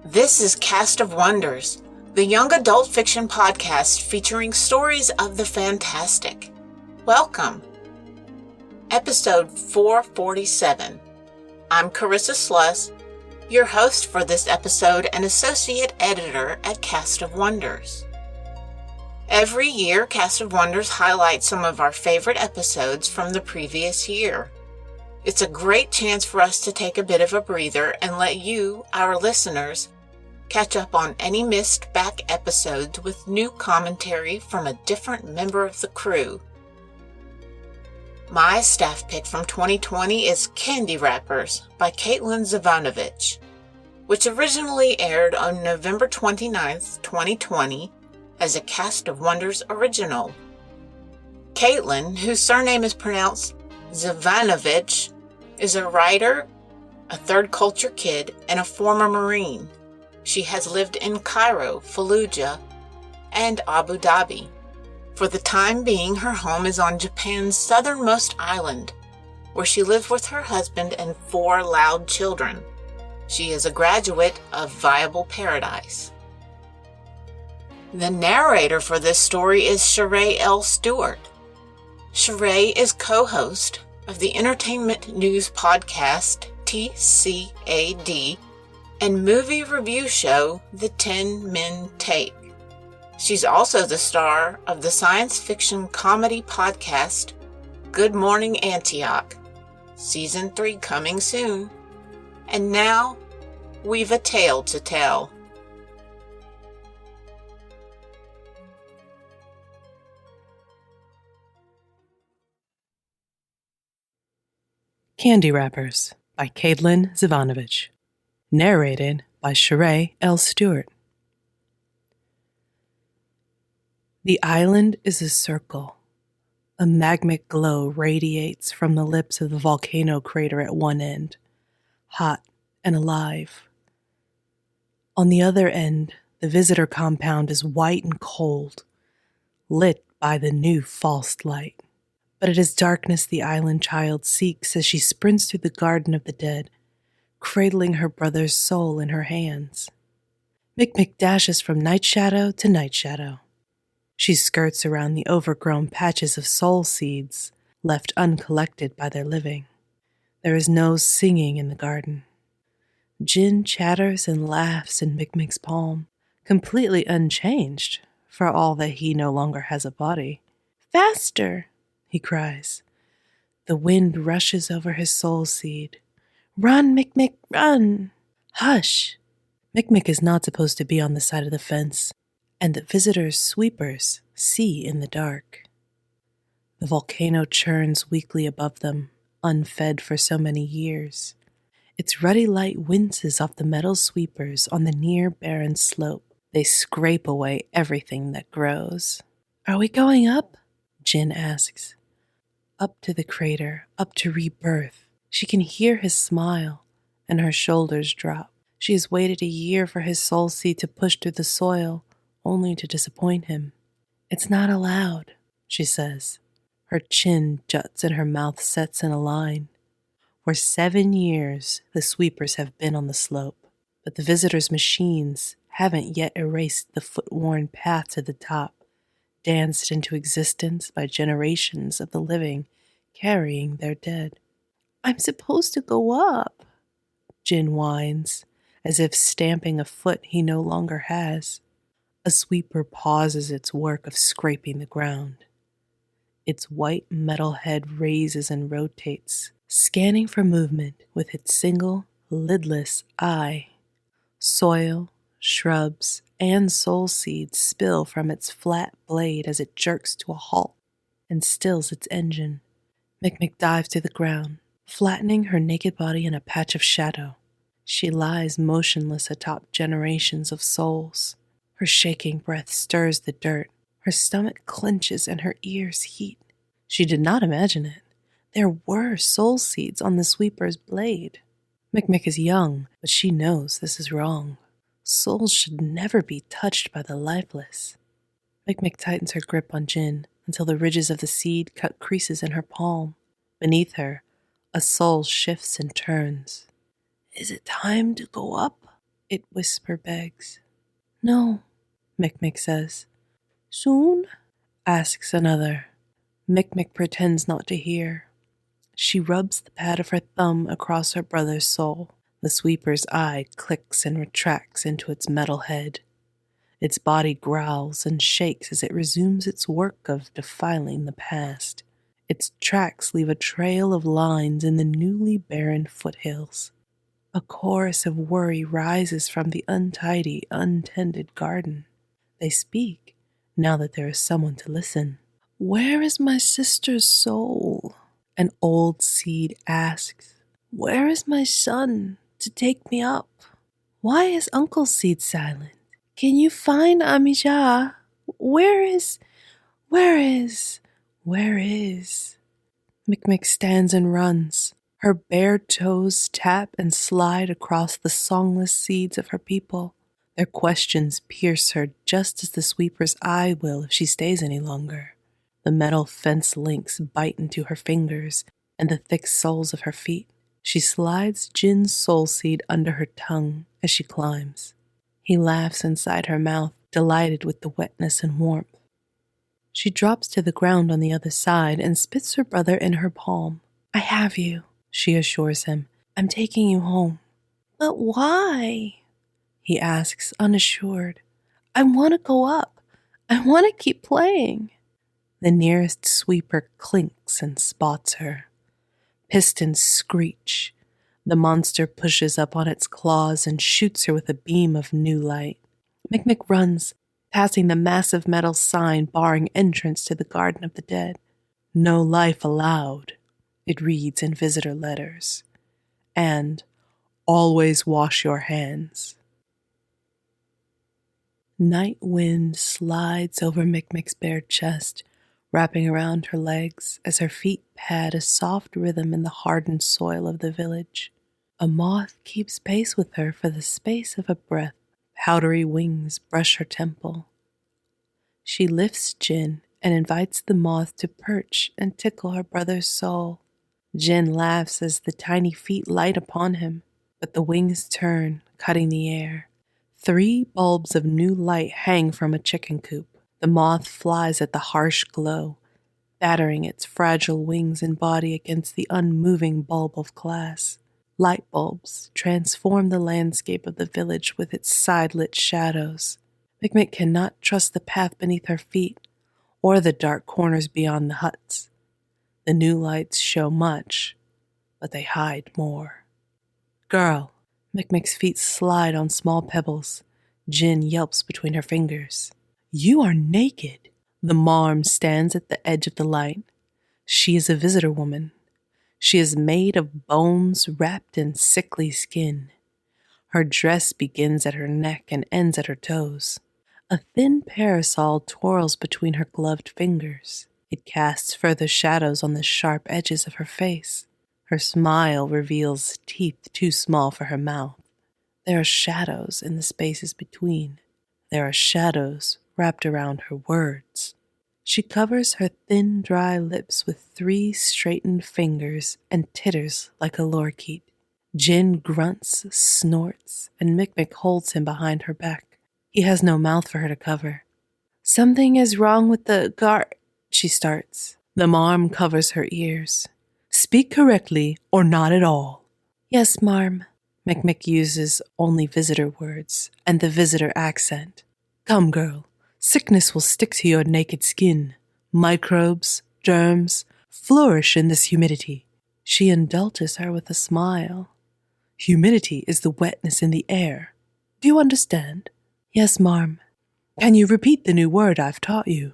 This is Cast of Wonders, the young adult fiction podcast featuring stories of the fantastic. Welcome. Episode 447. I'm Carissa Sluss, your host for this episode and associate editor at Cast of Wonders. Every year, Cast of Wonders highlights some of our favorite episodes from the previous year. It's a great chance for us to take a bit of a breather and let you, our listeners, catch up on any missed back episodes with new commentary from a different member of the crew. My staff pick from 2020 is Candy Wrappers by Caitlin Zavanovich, which originally aired on November 29th, 2020 as a Cast of Wonders original. Caitlin, whose surname is pronounced Zavanovich, is a writer, a third culture kid, and a former Marine. She has lived in Cairo, Fallujah, and Abu Dhabi. For the time being, her home is on Japan's southernmost island, where she lives with her husband and 4 loud children. She is a graduate of Viable Paradise. The narrator for this story is Sheree L. Stewart. Sheree is co-host of the entertainment news podcast TCAD and movie review show The 10 Men Take. She's also the star of the science fiction comedy podcast Good Morning Antioch, Season 3 coming soon. And now, we've a tale to tell. Candy Wrappers by Caitlin Zavanovich. Narrated by Sheree L. Stewart. The island is a circle. A magmic glow radiates from the lips of the volcano crater at one end, hot and alive. On the other end, the visitor compound is white and cold, lit by the new false light. But it is darkness the island child seeks as she sprints through the garden of the dead, cradling her brother's soul in her hands. Mick dashes from night shadow to night shadow. She skirts around the overgrown patches of soul seeds left uncollected by their living. There is no singing in the garden. Jin chatters and laughs in Mick's palm, completely unchanged for all that he no longer has a body. "Faster!" he cries. The wind rushes over his soul seed. "Run, Mick, run!" "Hush!" Mick is not supposed to be on the side of the fence, and the visitor's sweepers see in the dark. The volcano churns weakly above them, unfed for so many years. Its ruddy light winces off the metal sweepers on the near barren slope. They scrape away everything that grows. "Are we going up?" Jin asks. Up to the crater, up to rebirth. She can hear his smile, and her shoulders drop. She has waited a year for his soul seed to push through the soil, only to disappoint him. "It's not allowed," she says. Her chin juts and her mouth sets in a line. For 7 years, the sweepers have been on the slope, but the visitors' machines haven't yet erased the foot-worn path to the top, danced into existence by generations of the living carrying their dead. "I'm supposed to go up," Jin whines, as if stamping a foot he no longer has. A sweeper pauses its work of scraping the ground. Its white metal head raises and rotates, scanning for movement with its single, lidless eye. Soil, shrubs, and soul seeds spill from its flat blade as it jerks to a halt and stills its engine. Mick dives to the ground, flattening her naked body in a patch of shadow. She lies motionless atop generations of souls. Her shaking breath stirs the dirt. Her stomach clenches and her ears heat. She did not imagine it. There were soul seeds on the sweeper's blade. Mick is young, but she knows this is wrong. Souls should never be touched by the lifeless. Mick tightens her grip on Jin until the ridges of the seed cut creases in her palm. Beneath her, a soul shifts and turns. "Is it time to go up?" it whisper begs. No, Mick says. Soon? Asks another. Mick pretends not to hear. She rubs the pad of her thumb across her brother's soul. The sweeper's eye clicks and retracts into its metal head. Its body growls and shakes as it resumes its work of defiling the past. Its tracks leave a trail of lines in the newly barren foothills. A chorus of worry rises from the untidy, untended garden. They speak, now that there is someone to listen. Where is my sister's soul? An old seed asks. Where is my son to take me up? Why is Uncle Seed silent? Can you find Amijah? Where is? Mick stands and runs. Her bare toes tap and slide across the songless seeds of her people. Their questions pierce her just as the sweeper's eye will if she stays any longer. The metal fence links bite into her fingers and the thick soles of her feet. She slides Jin's soul seed under her tongue as she climbs. He laughs inside her mouth, delighted with the wetness and warmth. She drops to the ground on the other side and spits her brother in her palm. I have you, she assures him. I'm taking you home. But why? He asks, unassured. I want to go up. I want to keep playing. The nearest sweeper clinks and spots her. Pistons screech. The monster pushes up on its claws and shoots her with a beam of new light. Mick runs, passing the massive metal sign barring entrance to the Garden of the Dead. No life allowed, it reads in visitor letters. And always wash your hands. Night wind slides over Mick's bare chest, wrapping around her legs as her feet pad a soft rhythm in the hardened soil of the village. A moth keeps pace with her for the space of a breath. Powdery wings brush her temple. She lifts Jin and invites the moth to perch and tickle her brother's soul. Jin laughs as the tiny feet light upon him, but the wings turn, cutting the air. 3 bulbs of new light hang from a chicken coop. The moth flies at the harsh glow, battering its fragile wings and body against the unmoving bulb of glass. Light bulbs transform the landscape of the village with its side-lit shadows. Mick cannot trust the path beneath her feet or the dark corners beyond the huts. The new lights show much, but they hide more. Girl, Mick's feet slide on small pebbles. Jin yelps between her fingers. You are naked. The marm stands at the edge of the light. She is a visitor woman. She is made of bones wrapped in sickly skin. Her dress begins at her neck and ends at her toes. A thin parasol twirls between her gloved fingers. It casts further shadows on the sharp edges of her face. Her smile reveals teeth too small for her mouth. There are shadows in the spaces between. There are shadows wrapped around her words. She covers her thin, dry lips with 3 straightened fingers and titters like a lorikeet. Jin grunts, snorts, and Mick holds him behind her back. He has no mouth for her to cover. Something is wrong with the she starts. The marm covers her ears. Speak correctly or not at all. Yes, marm. Mick uses only visitor words and the visitor accent. Come, girl. Sickness will stick to your naked skin. Microbes, germs, flourish in this humidity. She indulges her with a smile. Humidity is the wetness in the air. Do you understand? Yes, marm. Can you repeat the new word I've taught you?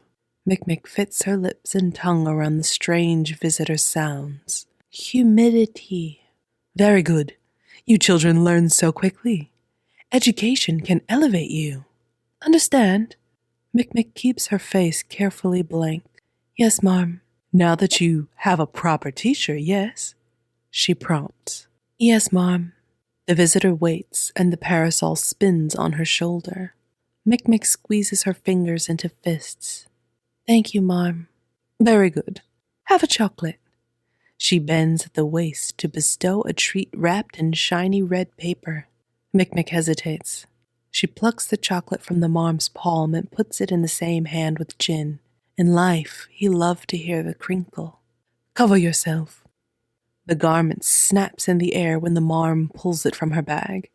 Mick fits her lips and tongue around the strange visitor sounds. Humidity. Very good. You children learn so quickly. Education can elevate you. Understand? Mick keeps her face carefully blank. Yes, marm. Now that you have a proper teacher, yes? She prompts. Yes, marm. The visitor waits and the parasol spins on her shoulder. Mick squeezes her fingers into fists. Thank you, marm. Very good. Have a chocolate. She bends at the waist to bestow a treat wrapped in shiny red paper. Mick hesitates. She plucks the chocolate from the marm's palm and puts it in the same hand with Jin. In life, he loved to hear the crinkle. Cover yourself. The garment snaps in the air when the marm pulls it from her bag.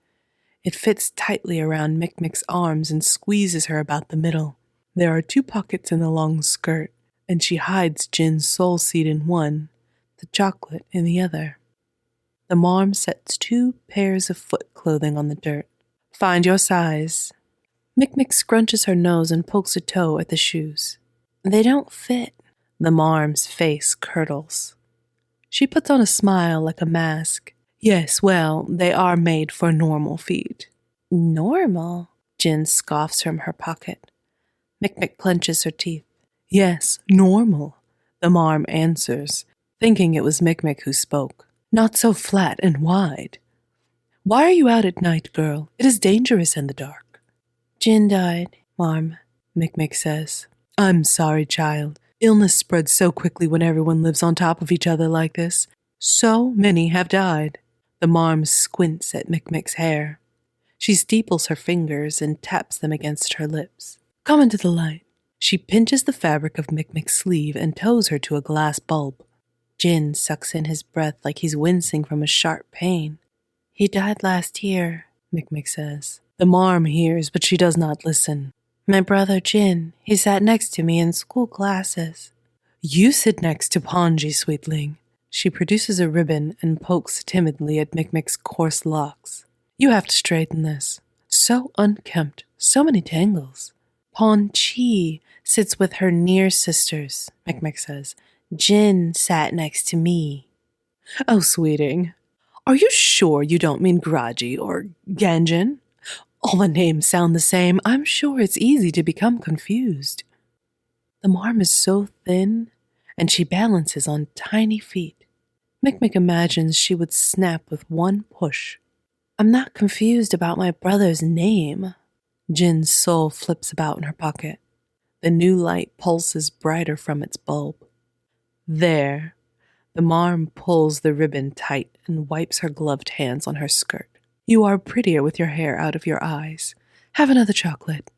It fits tightly around Mick's arms and squeezes her about the middle. There are 2 pockets in the long skirt, and she hides Jin's soul seed in one, the chocolate in the other. The marm sets 2 pairs of foot clothing on the dirt. Find your size. Mick scrunches her nose and pokes a toe at the shoes. They don't fit. The marm's face curdles. She puts on a smile like a mask. Yes, well, they are made for normal feet. Normal? Jin scoffs from her pocket. Mick clenches her teeth. Yes, normal, the marm answers, thinking it was Mick who spoke. Not so flat and wide. Why are you out at night, girl? It is dangerous in the dark. Jin died, marm, Mick says. I'm sorry, child. Illness spreads so quickly when everyone lives on top of each other like this. So many have died. The marm squints at Mick's hair. She steeples her fingers and taps them against her lips. Come into the light. She pinches the fabric of Mick's sleeve and tows her to a glass bulb. Jin sucks in his breath like he's wincing from a sharp pain. He died last year, Mick says. The marm hears, but she does not listen. My brother Jin, he sat next to me in school classes. You sit next to Ponji, sweetling. She produces a ribbon and pokes timidly at Mick's coarse locks. You have to straighten this. So unkempt, so many tangles. Ponji sits with her near sisters, Mick says. Jin sat next to me. Oh, sweeting. Are you sure you don't mean Graji or Ganjin? All the names sound the same. I'm sure it's easy to become confused. The marm is so thin, and she balances on tiny feet. Mick imagines she would snap with one push. I'm not confused about my brother's name. Jin's soul flips about in her pocket. The new light pulses brighter from its bulb. There. The marm pulls the ribbon tight and wipes her gloved hands on her skirt. You are prettier with your hair out of your eyes. Have another chocolate.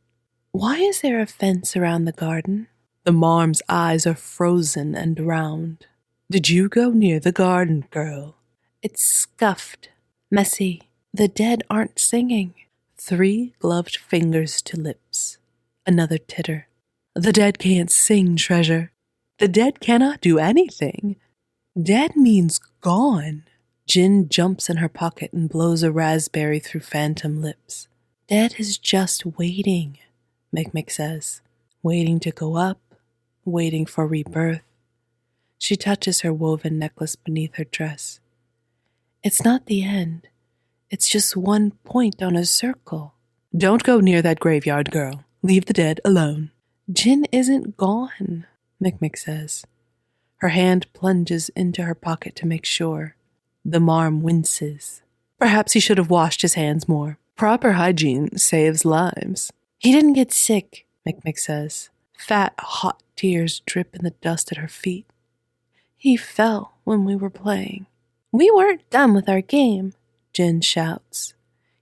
Why is there a fence around the garden? The marm's eyes are frozen and round. Did you go near the garden, girl? It's scuffed, messy. The dead aren't singing. 3 gloved fingers to lips. Another titter. The dead can't sing, treasure. The dead cannot do anything. Dead means gone. Jin jumps in her pocket and blows a raspberry through phantom lips. Dead is just waiting, Mick says. Waiting to go up, waiting for rebirth. She touches her woven necklace beneath her dress. It's not the end. It's just one point on a circle. Don't go near that graveyard, girl. Leave the dead alone. Jin isn't gone, Mick says. Her hand plunges into her pocket to make sure. The marm winces. Perhaps he should have washed his hands more. Proper hygiene saves lives. He didn't get sick, Mick says. Fat, hot tears drip in the dust at her feet. He fell when we were playing. We weren't done with our game, Jin shouts.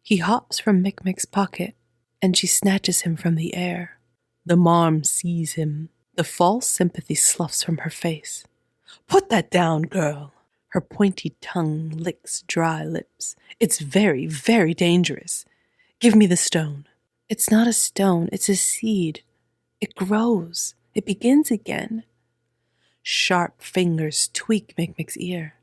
He hops from Mick's pocket, and she snatches him from the air. The marm sees him. The false sympathy sloughs from her face. Put that down, girl. Her pointy tongue licks dry lips. It's very, very dangerous. Give me the stone. It's not a stone, it's a seed. It grows. It begins again. Sharp fingers tweak Mick's ear.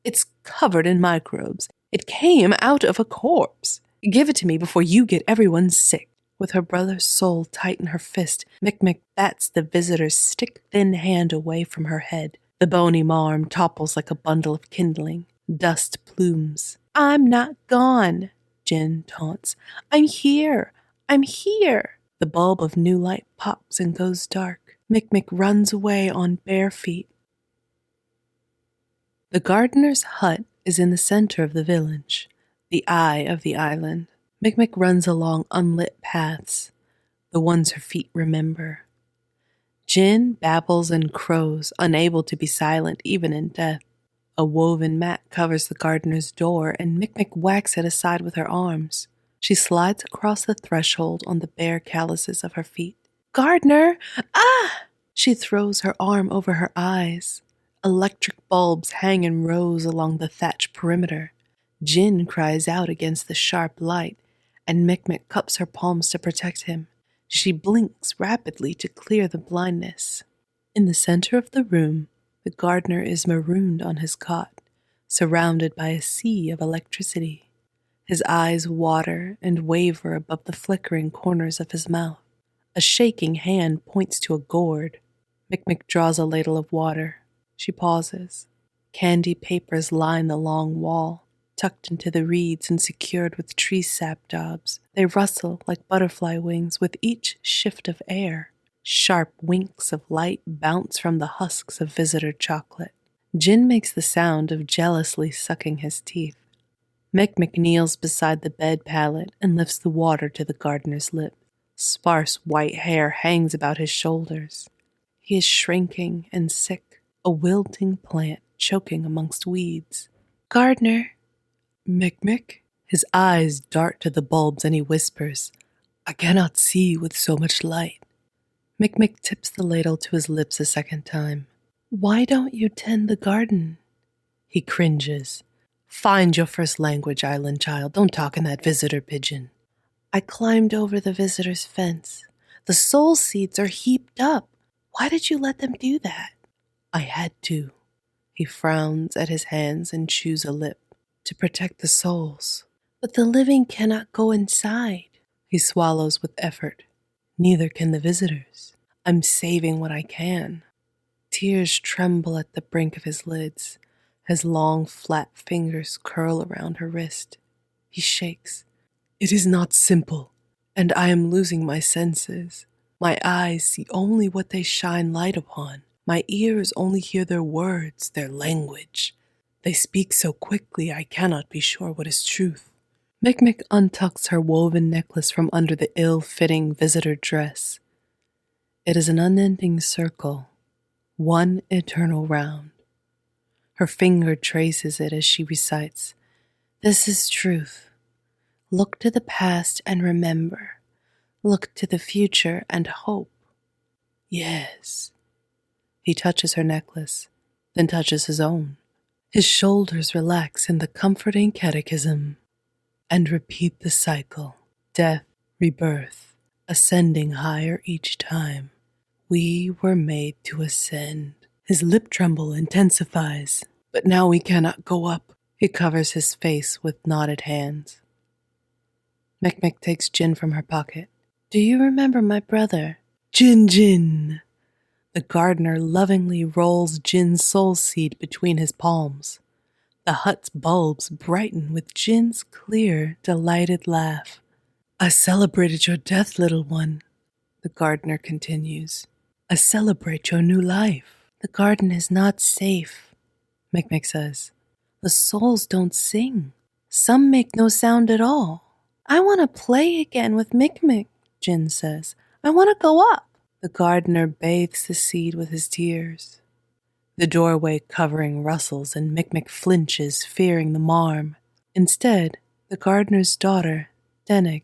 It's covered in microbes. It came out of a corpse. Give it to me before you get everyone sick. With her brother's soul tight in her fist, Mick bats the visitor's stick-thin hand away from her head. The bony marm topples like a bundle of kindling. Dust plumes. I'm not gone, Jin taunts. I'm here. I'm here. The bulb of new light pops and goes dark. Mick runs away on bare feet. The gardener's hut is in the center of the village, the eye of the island. Mick runs along unlit paths, the ones her feet remember. Jin babbles and crows, unable to be silent even in death. A woven mat covers the gardener's door, and Mick whacks it aside with her arms. She slides across the threshold on the bare calluses of her feet. Gardner! Ah! She throws her arm over her eyes. Electric bulbs hang in rows along the thatch perimeter. Jin cries out against the sharp light, and Mikmik cups her palms to protect him. She blinks rapidly to clear the blindness. In the center of the room, the gardener is marooned on his cot, surrounded by a sea of electricity. His eyes water and waver above the flickering corners of his mouth. A shaking hand points to a gourd. Mikmik draws a ladle of water. She pauses. Candy papers line the long wall, tucked into the reeds and secured with tree sap daubs. They rustle like butterfly wings with each shift of air. Sharp winks of light bounce from the husks of visitor chocolate. Jin makes the sound of jealously sucking his teeth. Mikmik kneels beside the bed pallet and lifts the water to the gardener's lip. Sparse white hair hangs about his shoulders. He is shrinking and sick, a wilting plant choking amongst weeds. Gardener! Mikmik? His eyes dart to the bulbs and he whispers, I cannot see with so much light. Mikmik tips the ladle to his lips a second time. Why don't you tend the garden? He cringes. Find your first language, island child. Don't talk in that visitor pigeon. I climbed over the visitor's fence. The soul seeds are heaped up. Why did you let them do that? I had to. He frowns at his hands and chews a lip. To protect the souls. But the living cannot go inside. He swallows with effort. Neither can the visitors. I'm saving what I can. Tears tremble at the brink of his lids. His long, flat fingers curl around her wrist. He shakes. It is not simple, and I am losing my senses. My eyes see only what they shine light upon. My ears only hear their words, their language. They speak so quickly I cannot be sure what is truth. Mikmik untucks her woven necklace from under the ill-fitting visitor dress. It is an unending circle, one eternal round. Her finger traces it as she recites, This is truth. Look to the past and remember. Look to the future and hope. Yes. He touches her necklace, then touches his own. His shoulders relax in the comforting catechism and repeat the cycle. Death, rebirth, ascending higher each time. We were made to ascend. His lip tremble intensifies, but now we cannot go up. He covers his face with knotted hands. Mikmik takes Jin from her pocket. Do you remember my brother? Jin! The gardener lovingly rolls Jin's soul seed between his palms. The hut's bulbs brighten with Jin's clear, delighted laugh. I celebrated your death, little one, the gardener continues. I celebrate your new life. The garden is not safe, Mikmik says. The souls don't sing. Some make no sound at all. I want to play again with Mikmik, Jin says. I want to go up. The gardener bathes the seed with his tears. The doorway covering rustles and Mikmik flinches, fearing the marm. Instead, the gardener's daughter, Denig,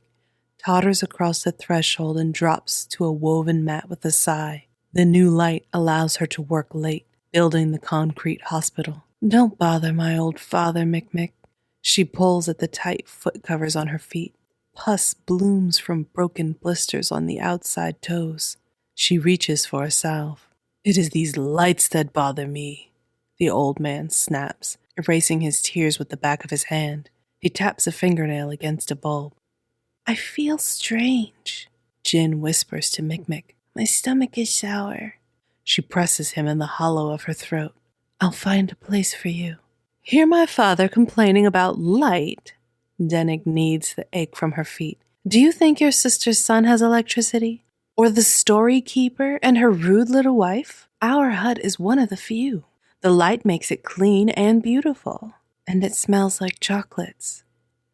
totters across the threshold and drops to a woven mat with a sigh. The new light allows her to work late, building the concrete hospital. Don't bother my old father, Mikmik. She pulls at the tight foot covers on her feet. Pus blooms from broken blisters on the outside toes. She reaches for a salve. It is these lights that bother me, the old man snaps, erasing his tears with the back of his hand. He taps a fingernail against a bulb. I feel strange, Jin whispers to Mikmik. My stomach is sour. She presses him in the hollow of her throat. I'll find a place for you. Hear my father complaining about light? Denig kneads the ache from her feet. Do you think your sister's son has electricity? Or the story keeper and her rude little wife? Our hut is one of the few. The light makes it clean and beautiful. And it smells like chocolates,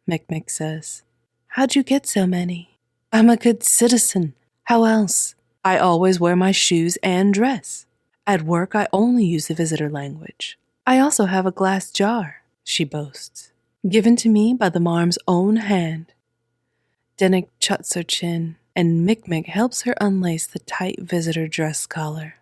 Mikmik says. How'd you get so many? I'm a good citizen. How else? I always wear my shoes and dress. At work, I only use the visitor language. I also have a glass jar, she boasts, given to me by the marm's own hand. Denik chuts her chin, and Mick helps her unlace the tight visitor dress collar.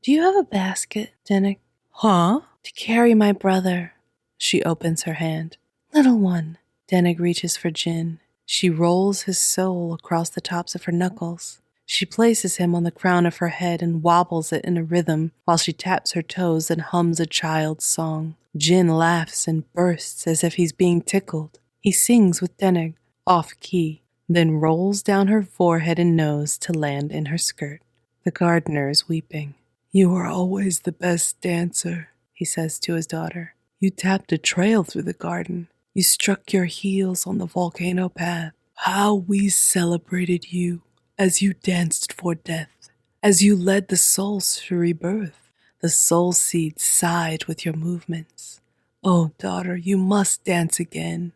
Do you have a basket, Denik? Huh? To carry my brother. She opens her hand. Little one. Denik reaches for Jin. She rolls his soul across the tops of her knuckles. She places him on the crown of her head and wobbles it in a rhythm while she taps her toes and hums a child's song. Jin laughs and bursts as if he's being tickled. He sings with Denik, off-key, then rolls down her forehead and nose to land in her skirt. The gardener is weeping. You are always the best dancer, he says to his daughter. You tapped a trail through the garden. You struck your heels on the volcano path. How we celebrated you as you danced for death, as you led the souls to rebirth. The soul seed sighed with your movements. Oh, daughter, you must dance again.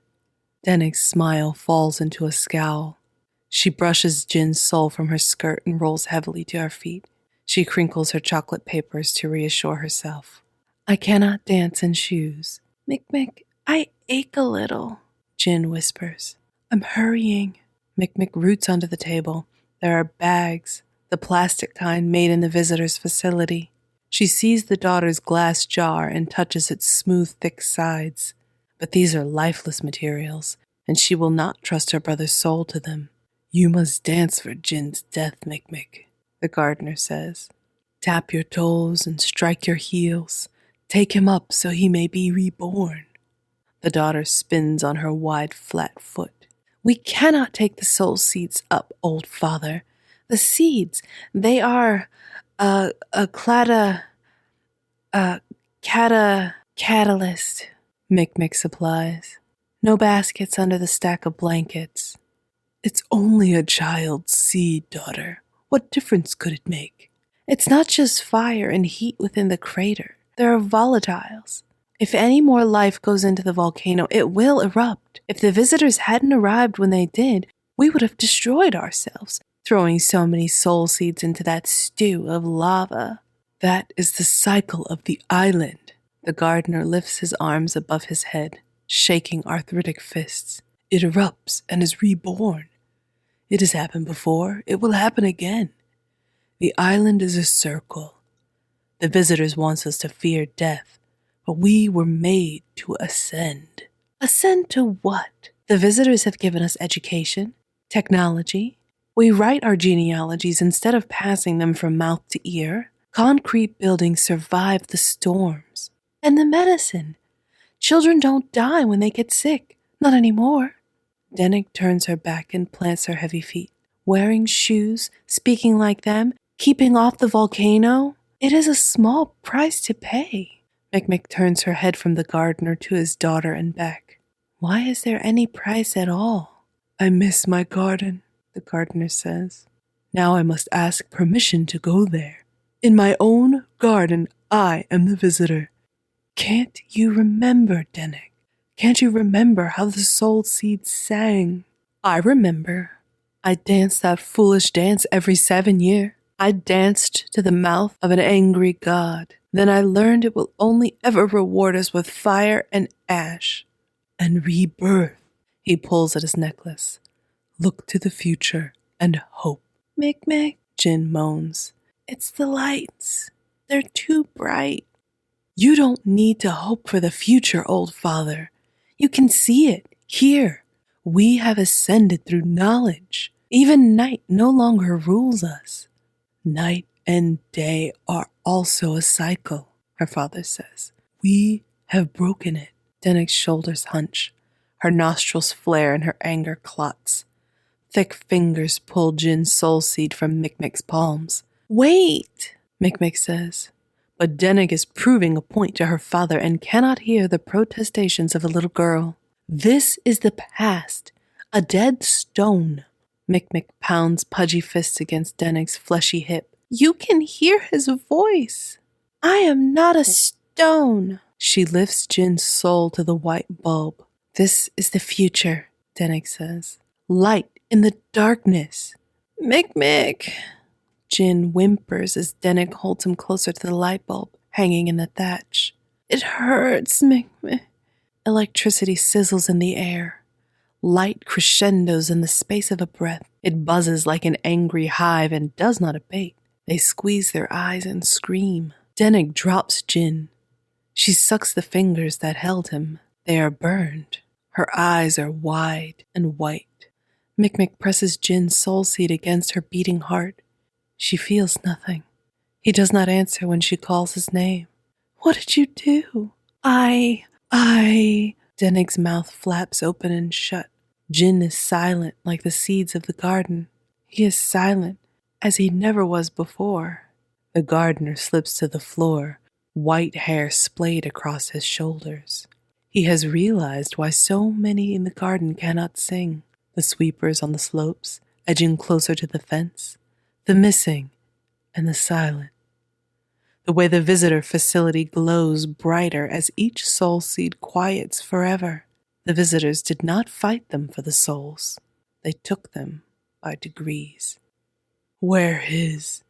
Denik's smile falls into a scowl. She brushes Jin's soul from her skirt and rolls heavily to her feet. She crinkles her chocolate papers to reassure herself. I cannot dance in shoes. Mick, I ache a little, Jin whispers. I'm hurrying. Mick roots under the table. There are bags, the plastic kind made in the visitor's facility. She sees the daughter's glass jar and touches its smooth, thick sides. But these are lifeless materials, and she will not trust her brother's soul to them. You must dance for Jin's death, Mick, the gardener says. Tap your toes and strike your heels. Take him up so he may be reborn. The daughter spins on her wide, flat foot. We cannot take the soul seeds up, old father. The seeds, they are catalyst, Mick supplies. No baskets under the stack of blankets. It's only a child's seed, daughter. What difference could it make? It's not just fire and heat within the crater. There are volatiles. If any more life goes into the volcano, it will erupt. If the visitors hadn't arrived when they did, we would have destroyed ourselves, throwing so many soul seeds into that stew of lava. That is the cycle of the island. The gardener lifts his arms above his head, shaking arthritic fists. It erupts and is reborn. It has happened before. It will happen again. The island is a circle. The visitors want us to fear death, but we were made to ascend. Ascend to what? The visitors have given us education, technology. We write our genealogies instead of passing them from mouth to ear. Concrete buildings survive the storms. And the medicine. Children don't die when they get sick. Not anymore. Denik turns her back and plants her heavy feet. Wearing shoes, speaking like them, keeping off the volcano. It is a small price to pay. Mick turns her head from the gardener to his daughter and back. Why is there any price at all? I miss my garden, the gardener says. Now I must ask permission to go there. In my own garden, I am the visitor. Can't you remember, Denik? Can't you remember how the soul seeds sang? I remember. I danced that foolish dance every 7 years. I danced to the mouth of an angry god. Then I learned it will only ever reward us with fire and ash. And rebirth. He pulls at his necklace. Look to the future and hope. Mick, Jin moans. It's the lights. They're too bright. You don't need to hope for the future, old father. You can see it here. We have ascended through knowledge. Even night no longer rules us. Night and day are also a cycle, her father says. We have broken it. Denik's shoulders hunch. Her nostrils flare and her anger clots. Thick fingers pull Jin's soul seed from Mick's palms. Wait, Mick says. But Denik is proving a point to her father and cannot hear the protestations of a little girl. This is the past, a dead stone. Mick pounds pudgy fists against Denik's fleshy hip. You can hear his voice. I am not a stone. She lifts Jin's soul to the white bulb. This is the future, Denik says. Light in the darkness. Mick. Jin whimpers as Denik holds him closer to the light bulb hanging in the thatch. It hurts, Mick. Electricity sizzles in the air. Light crescendos in the space of a breath. It buzzes like an angry hive and does not abate. They squeeze their eyes and scream. Denig drops Jin. She sucks the fingers that held him. They are burned. Her eyes are wide and white. Mikmik presses Jin's soul seed against her beating heart. She feels nothing. He does not answer when she calls his name. What did you do? I... Denig's mouth flaps open and shut. Jin is silent like the seeds of the garden. He is silent as he never was before. The gardener slips to the floor, white hair splayed across his shoulders. He has realized why so many in the garden cannot sing. The sweepers on the slopes, edging closer to the fence, the missing, and the silent. The way the visitor facility glows brighter as each soul seed quiets forever. The visitors did not fight them for the souls. They took them by degrees. Where is?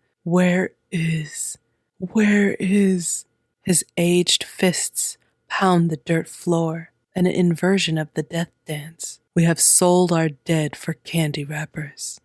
His aged fists pound the dirt floor, an inversion of the death dance. We have sold our dead for candy wrappers,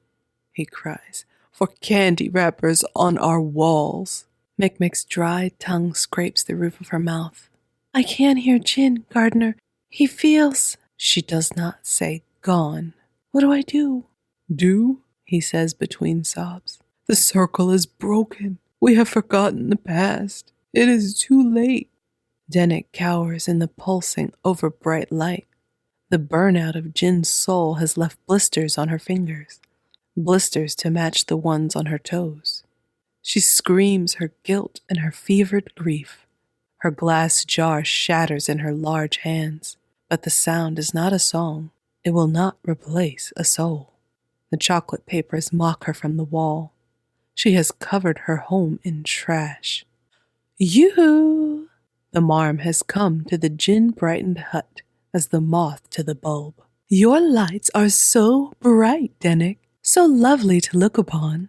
he cries, for candy wrappers on our walls. Mikmik's dry tongue scrapes the roof of her mouth. I can't hear Jin, gardener. He feels... She does not say gone. What do I do? Do? He says between sobs. The circle is broken. We have forgotten the past. It is too late. Denig cowers in the pulsing, over-bright light. The burnout of Jin's soul has left blisters on her fingers, blisters to match the ones on her toes. She screams her guilt and her fevered grief. Her glass jar shatters in her large hands, but the sound is not a song. It will not replace a soul. The chocolate papers mock her from the wall. She has covered her home in trash. Yoo-hoo! The marm has come to the Jin-brightened hut as the moth to the bulb. Your lights are so bright, Denig, so lovely to look upon.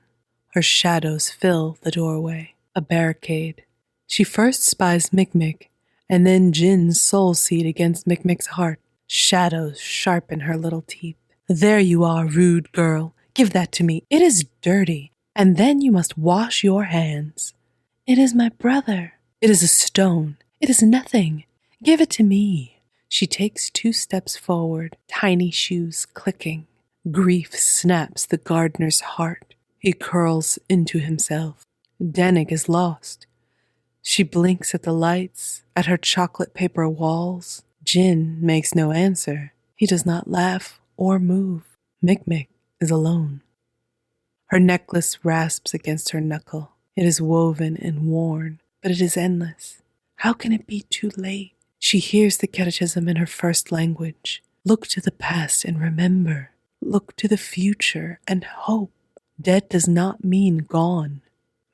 Her shadows fill the doorway, a barricade. She first spies Mikmik, and then Jin's soul seed against Mikmik's heart. Shadows sharpen her little teeth. There you are, rude girl. Give that to me. It is dirty, and then you must wash your hands. It is my brother. It is a stone. It is nothing. Give it to me. She takes 2 steps forward, tiny shoes clicking. Grief snaps the gardener's heart. He curls into himself. Denig is lost. She blinks at the lights, at her chocolate paper walls. Jin makes no answer. He does not laugh or move. Mikmik is alone. Her necklace rasps against her knuckle. It is woven and worn, but it is endless. How can it be too late? She hears the catechism in her first language. Look to the past and remember. Look to the future and hope. Dead does not mean gone.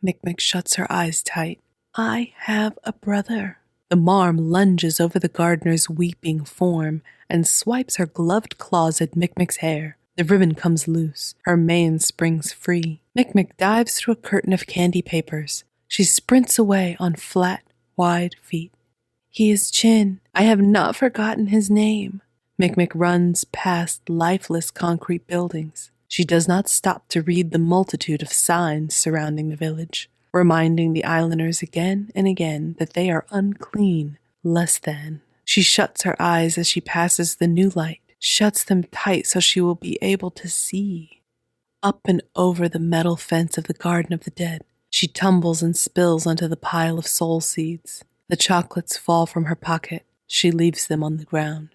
Mikmik shuts her eyes tight. I have a brother. The marm lunges over the gardener's weeping form and swipes her gloved claws at Mikmik's hair. The ribbon comes loose. Her mane springs free. Mikmik dives through a curtain of candy papers. She sprints away on flat, wide feet. He is Jin. I have not forgotten his name. Mikmik runs past lifeless concrete buildings. She does not stop to read the multitude of signs surrounding the village, reminding the islanders again and again that they are unclean, less than. She shuts her eyes as she passes the new light, shuts them tight so she will be able to see. Up and over the metal fence of the Garden of the Dead, she tumbles and spills onto the pile of soul seeds. The chocolates fall from her pocket. She leaves them on the ground.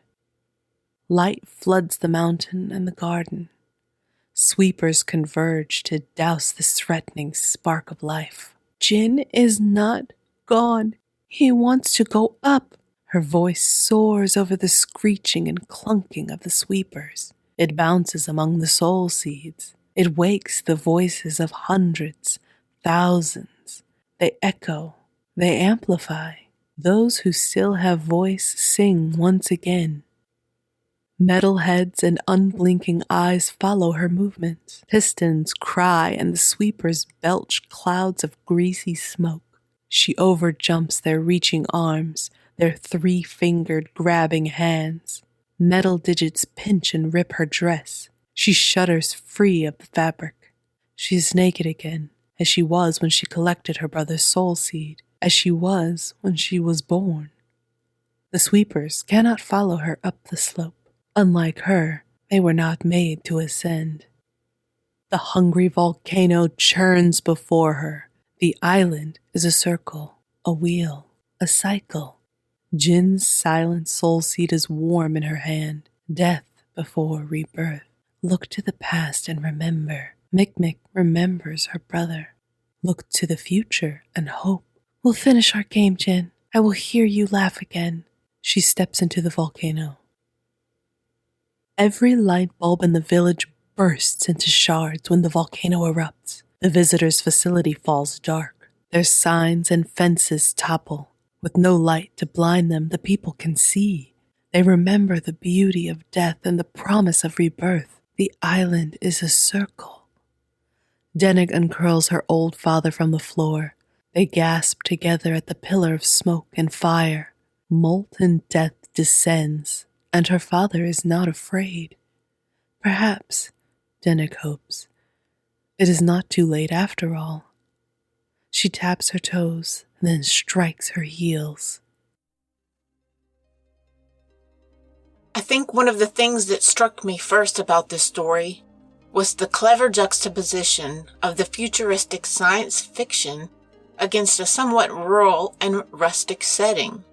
Light floods the mountain and the garden. Sweepers converge to douse this threatening spark of life. Jin is not gone. He wants to go up. Her voice soars over the screeching and clunking of the sweepers. It bounces among the soul seeds. It wakes the voices of hundreds, thousands. They echo. They amplify. Those who still have voice sing once again. Metal heads and unblinking eyes follow her movements. Pistons cry and the sweepers belch clouds of greasy smoke. She overjumps their reaching arms, their 3-fingered grabbing hands. Metal digits pinch and rip her dress. She shudders free of the fabric. She is naked again, as she was when she collected her brother's soul seed, as she was when she was born. The sweepers cannot follow her up the slope. Unlike her, they were not made to ascend. The hungry volcano churns before her. The island is a circle, a wheel, a cycle. Jin's silent soul seed is warm in her hand. Death before rebirth. Look to the past and remember. Mikmik remembers her brother. Look to the future and hope. We'll finish our game, Jin. I will hear you laugh again. She steps into the volcano. Every light bulb in the village bursts into shards when the volcano erupts. The visitors' facility falls dark. Their signs and fences topple. With no light to blind them, the people can see. They remember the beauty of death and the promise of rebirth. The island is a circle. Denig uncurls her old father from the floor. They gasp together at the pillar of smoke and fire. Molten death descends, and her father is not afraid. Perhaps, Denig hopes, it is not too late after all. She taps her toes, then strikes her heels. I think one of the things that struck me first about this story was the clever juxtaposition of the futuristic science fiction against a somewhat rural and rustic setting.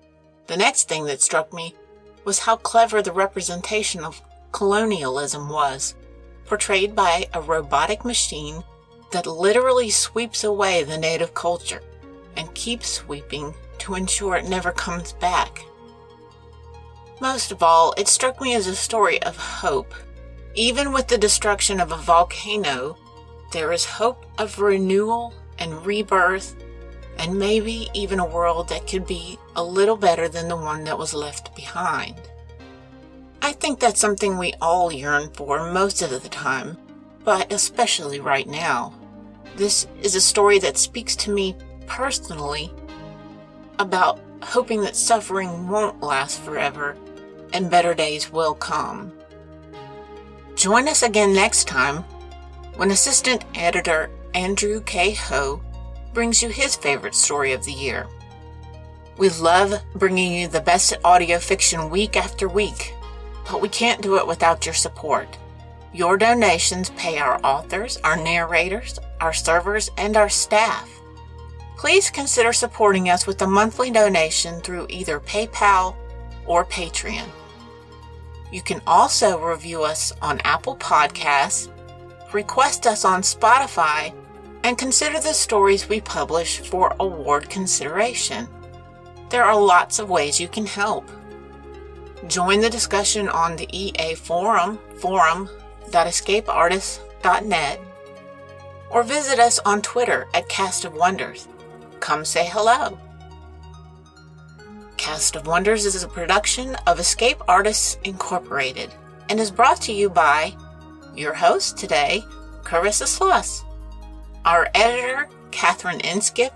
The next thing that struck me was how clever the representation of colonialism was, portrayed by a robotic machine that literally sweeps away the native culture and keeps sweeping to ensure it never comes back. Most of all, it struck me as a story of hope. Even with the destruction of a volcano, there is hope of renewal and rebirth, and maybe even a world that could be a little better than the one that was left behind. I think that's something we all yearn for most of the time, but especially right now. This is a story that speaks to me personally about hoping that suffering won't last forever and better days will come. Join us again next time when Assistant Editor Andrew K. Ho brings you his favorite story of the year. We love bringing you the best audio fiction week after week, but we can't do it without your support. Your donations pay our authors, our narrators, our servers, and our staff. Please consider supporting us with a monthly donation through either PayPal or Patreon. You can also review us on Apple Podcasts, request us on Spotify, and consider the stories we publish for award consideration. There are lots of ways you can help. Join the discussion on the EA forum, forum.escapeartists.net, or visit us on Twitter at Cast of Wonders. Come say hello. Cast of Wonders is a production of Escape Artists Incorporated and is brought to you by your host today, Carissa Sluss, our editor, Catherine Inskip,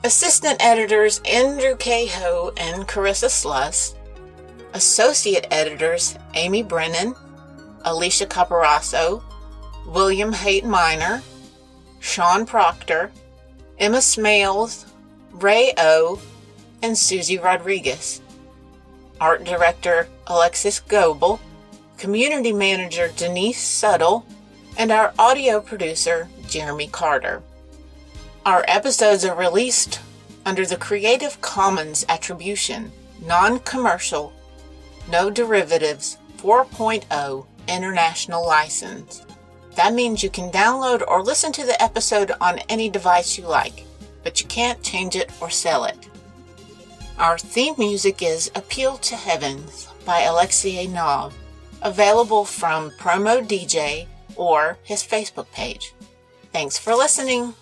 assistant editors Andrew K. Ho and Carissa Sluss, associate editors Amy Brennan, Alicia Caparasso, William Haight Minor, Sean Proctor, Emma Smales, Ray O, and Susie Rodriguez. Art director Alexis Goebel, community manager Denise Suttle, and our audio producer Jeremy Carter. Our episodes are released under the Creative Commons Attribution, Non-Commercial, No Derivatives 4.0 International License. That means you can download or listen to the episode on any device you like, but you can't change it or sell it. Our theme music is Appeal to Heavens by Alexei Nov, available from Promo DJ or his Facebook page. Thanks for listening.